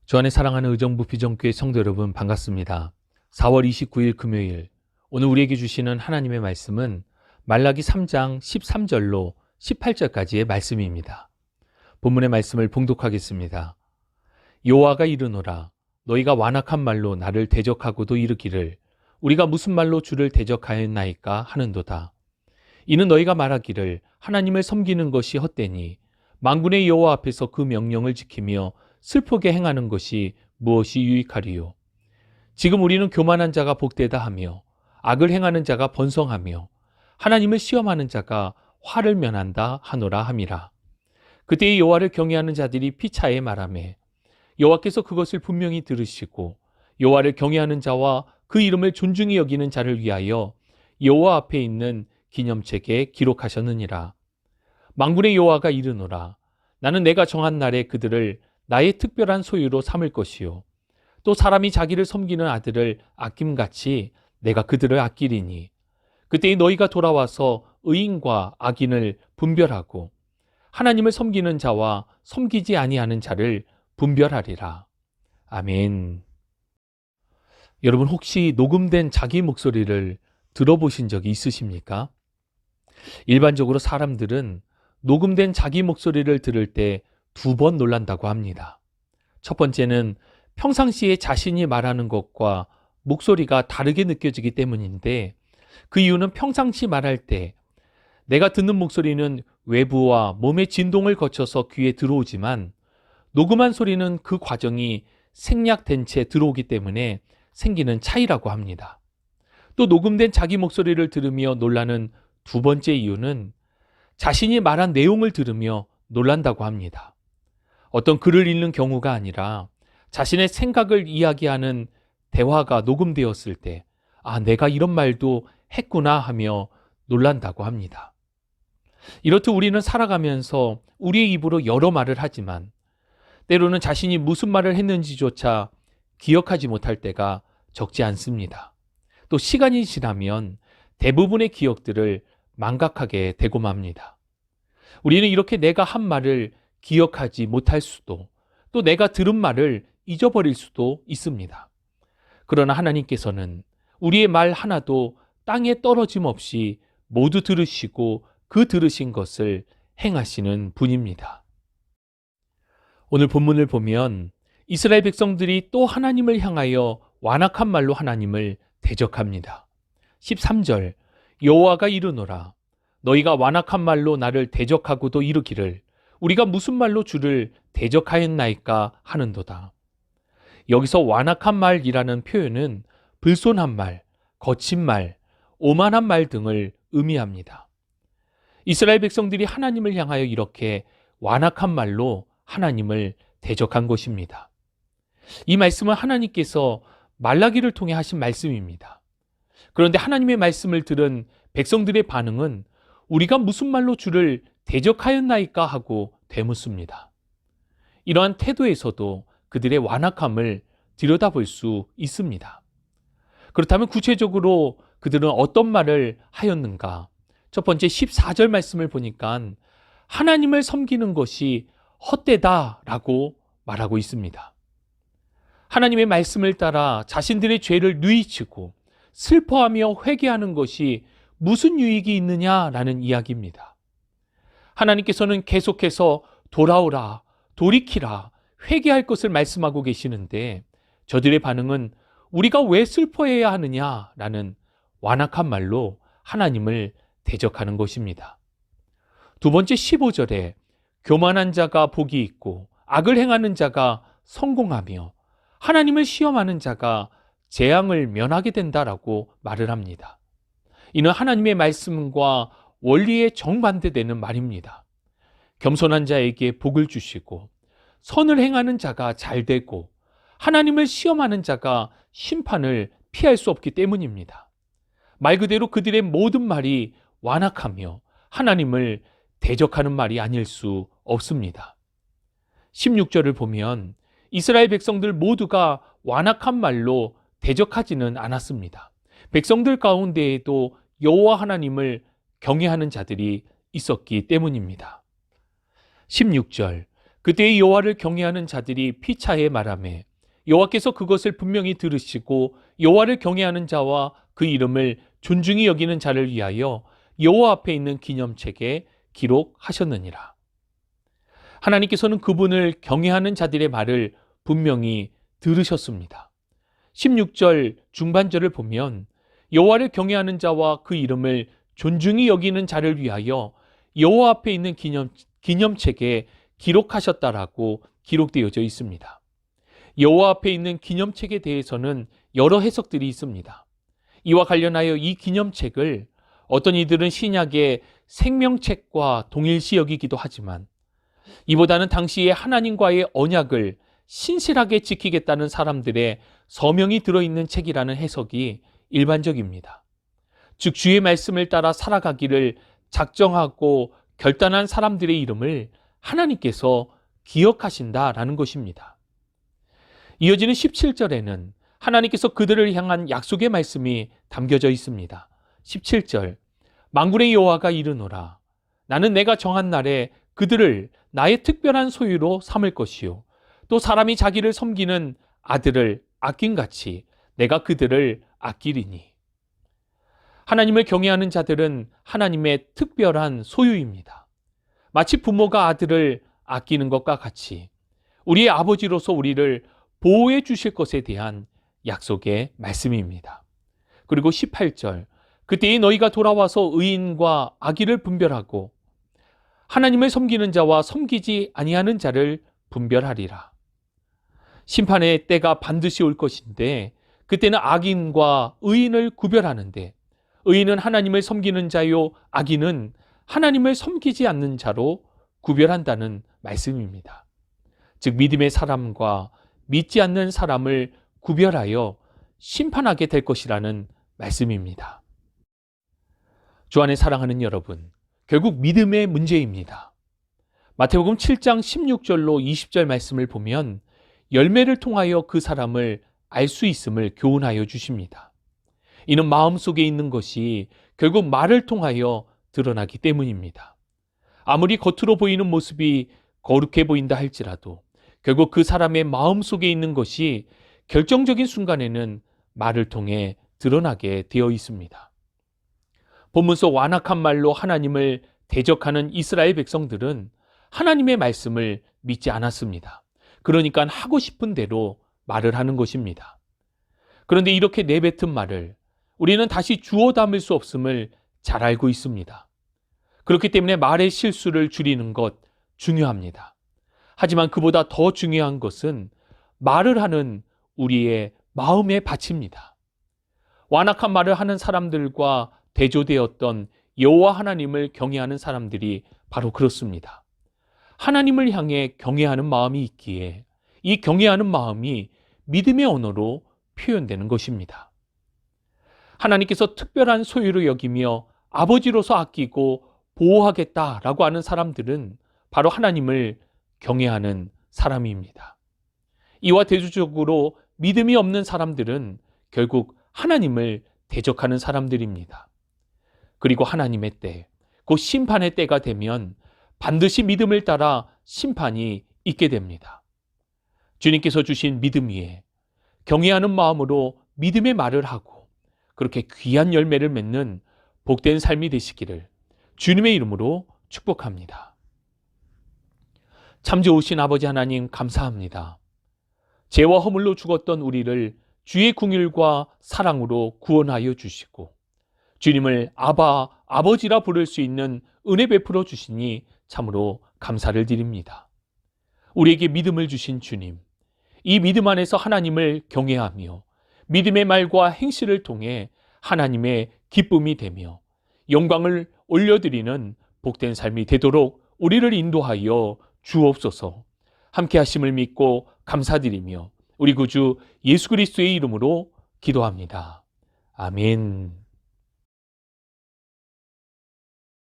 주 안에 사랑하는 의정부 비전교회 성도 여러분 반갑습니다. 4월 29일 금요일, 오늘 우리에게 주시는 하나님의 말씀은 말라기 3장 13절로 18절까지의 말씀입니다. 본문의 말씀을 봉독하겠습니다. 여호와가 이르노라, 너희가 완악한 말로 나를 대적하고도 이르기를 우리가 무슨 말로 주를 대적하였나이까 하는도다. 이는 너희가 말하기를 하나님을 섬기는 것이 헛되니 만군의 여호와 앞에서 그 명령을 지키며 슬프게 행하는 것이 무엇이 유익하리요. 지금 우리는 교만한 자가 복되다 하며 악을 행하는 자가 번성하며 하나님을 시험하는 자가 화를 면한다 하노라 함이라. 그때의 여호와를 경외하는 자들이 피차에 말하매 여호와께서 그것을 분명히 들으시고 여호와를 경외하는 자와 그 이름을 존중히 여기는 자를 위하여 여호와 앞에 있는 기념책에 기록하셨느니라. 만군의 여호와가 이르노라, 나는 내가 정한 날에 그들을 나의 특별한 소유로 삼을 것이요 또 사람이 자기를 섬기는 아들을 아낌같이 내가 그들을 아끼리니 그때에 너희가 돌아와서 의인과 악인을 분별하고 하나님을 섬기는 자와 섬기지 아니하는 자를 분별하리라. 아멘. 여러분, 혹시 녹음된 자기 목소리를 들어보신 적이 있으십니까? 일반적으로 사람들은 녹음된 자기 목소리를 들을 때 2번 놀란다고 합니다. 첫 번째는 평상시에 자신이 말하는 것과 목소리가 다르게 느껴지기 때문인데, 그 이유는 평상시 말할 때 내가 듣는 목소리는 외부와 몸의 진동을 거쳐서 귀에 들어오지만 녹음한 소리는 그 과정이 생략된 채 들어오기 때문에 생기는 차이라고 합니다. 또 녹음된 자기 목소리를 들으며 놀라는 두 번째 이유는 자신이 말한 내용을 들으며 놀란다고 합니다. 어떤 글을 읽는 경우가 아니라 자신의 생각을 이야기하는 대화가 녹음되었을 때, 내가 이런 말도 했구나 하며 놀란다고 합니다. 이렇듯 우리는 살아가면서 우리의 입으로 여러 말을 하지만 때로는 자신이 무슨 말을 했는지조차 기억하지 못할 때가 적지 않습니다. 또 시간이 지나면 대부분의 기억들을 망각하게 되고 맙니다. 우리는 이렇게 내가 한 말을 기억하지 못할 수도, 또 내가 들은 말을 잊어버릴 수도 있습니다. 그러나 하나님께서는 우리의 말 하나도 땅에 떨어짐 없이 모두 들으시고 그 들으신 것을 행하시는 분입니다. 오늘 본문을 보면 이스라엘 백성들이 또 하나님을 향하여 완악한 말로 하나님을 대적합니다. 13절, 여호와가 이르노라, 너희가 완악한 말로 나를 대적하고도 이르기를 우리가 무슨 말로 주를 대적하였나이까 하는도다. 여기서 완악한 말이라는 표현은 불손한 말, 거친 말, 오만한 말 등을 의미합니다. 이스라엘 백성들이 하나님을 향하여 이렇게 완악한 말로 하나님을 대적한 것입니다. 이 말씀은 하나님께서 말라기를 통해 하신 말씀입니다. 그런데 하나님의 말씀을 들은 백성들의 반응은 우리가 무슨 말로 주를 대적하였나이까 하고 되묻습니다. 이러한 태도에서도 그들의 완악함을 들여다볼 수 있습니다. 그렇다면 구체적으로 그들은 어떤 말을 하였는가? 첫 번째 14절 말씀을 보니까 하나님을 섬기는 것이 헛되다라고 말하고 있습니다. 하나님의 말씀을 따라 자신들의 죄를 누이치고 슬퍼하며 회개하는 것이 무슨 유익이 있느냐라는 이야기입니다. 하나님께서는 계속해서 돌아오라, 돌이키라, 회개할 것을 말씀하고 계시는데 저들의 반응은 우리가 왜 슬퍼해야 하느냐라는 완악한 말로 하나님을 대적하는 것입니다. 두 번째 15절에 교만한 자가 복이 있고 악을 행하는 자가 성공하며 하나님을 시험하는 자가 재앙을 면하게 된다라고 말을 합니다. 이는 하나님의 말씀과 원리에 정반대되는 말입니다. 겸손한 자에게 복을 주시고 선을 행하는 자가 잘 되고 하나님을 시험하는 자가 심판을 피할 수 없기 때문입니다. 말 그대로 그들의 모든 말이 완악하며 하나님을 대적하는 말이 아닐 수 없습니다. 16절을 보면 이스라엘 백성들 모두가 완악한 말로 대적하지는 않았습니다. 백성들 가운데에도 여호와 하나님을 경외하는 자들이 있었기 때문입니다. 16절, 그때의 여호와를 경외하는 자들이 피차에 말하매 여호와께서 그것을 분명히 들으시고 여호와를 경외하는 자와 그 이름을 존중히 여기는 자를 위하여 여호와 앞에 있는 기념책에 기록하셨느니라. 하나님께서는 그분을 경외하는 자들의 말을 분명히 들으셨습니다. 16절 중반절을 보면 여호와를 경외하는 자와 그 이름을 존중히 여기는 자를 위하여 여호와 앞에 있는 기념책에 기록하셨다라고 기록되어져 있습니다. 여호와 앞에 있는 기념책에 대해서는 여러 해석들이 있습니다. 이와 관련하여 이 기념책을 어떤 이들은 신약의 생명책과 동일시 여기기도 하지만 이보다는 당시에 하나님과의 언약을 신실하게 지키겠다는 사람들의 서명이 들어있는 책이라는 해석이 일반적입니다. 즉 주의 말씀을 따라 살아가기를 작정하고 결단한 사람들의 이름을 하나님께서 기억하신다라는 것입니다. 이어지는 17절에는 하나님께서 그들을 향한 약속의 말씀이 담겨져 있습니다. 17절 만군의 여호와가 이르노라 나는 내가 정한 날에 그들을 나의 특별한 소유로 삼을 것이요 또 사람이 자기를 섬기는 아들을 아낀같이 내가 그들을 아끼리니. 하나님을 경외하는 자들은 하나님의 특별한 소유입니다. 마치 부모가 아들을 아끼는 것과 같이 우리의 아버지로서 우리를 보호해 주실 것에 대한 약속의 말씀입니다. 그리고 18절 그때에 너희가 돌아와서 의인과 악의를 분별하고 하나님을 섬기는 자와 섬기지 아니하는 자를 분별하리라. 심판의 때가 반드시 올 것인데 그때는 악인과 의인을 구별하는데 의인은 하나님을 섬기는 자요 악인은 하나님을 섬기지 않는 자로 구별한다는 말씀입니다. 즉 믿음의 사람과 믿지 않는 사람을 구별하여 심판하게 될 것이라는 말씀입니다. 주 안에 사랑하는 여러분, 결국 믿음의 문제입니다. 마태복음 7장 16절로 20절 말씀을 보면 열매를 통하여 그 사람을 알 수 있음을 교훈하여 주십니다. 이는 마음속에 있는 것이 결국 말을 통하여 드러나기 때문입니다. 아무리 겉으로 보이는 모습이 거룩해 보인다 할지라도 결국 그 사람의 마음속에 있는 것이 결정적인 순간에는 말을 통해 드러나게 되어 있습니다. 본문 속 완악한 말로 하나님을 대적하는 이스라엘 백성들은 하나님의 말씀을 믿지 않았습니다. 그러니까 하고 싶은 대로 말을 하는 것입니다. 그런데 이렇게 내뱉은 말을 우리는 다시 주워 담을 수 없음을 잘 알고 있습니다. 그렇기 때문에 말의 실수를 줄이는 것 중요합니다. 하지만 그보다 더 중요한 것은 말을 하는 우리의 마음의 밭입니다. 완악한 말을 하는 사람들과 대조되었던 여호와 하나님을 경외하는 사람들이 바로 그렇습니다. 하나님을 향해 경외하는 마음이 있기에 이 경외하는 마음이 믿음의 언어로 표현되는 것입니다. 하나님께서 특별한 소유로 여기며 아버지로서 아끼고 보호하겠다라고 하는 사람들은 바로 하나님을 경외하는 사람입니다. 이와 대조적으로 믿음이 없는 사람들은 결국 하나님을 대적하는 사람들입니다. 그리고 하나님의 때, 곧 심판의 때가 되면 반드시 믿음을 따라 심판이 있게 됩니다. 주님께서 주신 믿음 위에 경외하는 마음으로 믿음의 말을 하고 그렇게 귀한 열매를 맺는 복된 삶이 되시기를 주님의 이름으로 축복합니다. 참 좋으신 아버지 하나님 감사합니다. 죄와 허물로 죽었던 우리를 주의 긍휼과 사랑으로 구원하여 주시고 주님을 아바, 아버지라 부를 수 있는 은혜 베풀어 주시니 참으로 감사를 드립니다. 우리에게 믿음을 주신 주님, 이 믿음 안에서 하나님을 경외하며 믿음의 말과 행실을 통해 하나님의 기쁨이 되며 영광을 올려드리는 복된 삶이 되도록 우리를 인도하여 주옵소서. 함께 하심을 믿고 감사드리며 우리 구주 예수 그리스도의 이름으로 기도합니다. 아멘.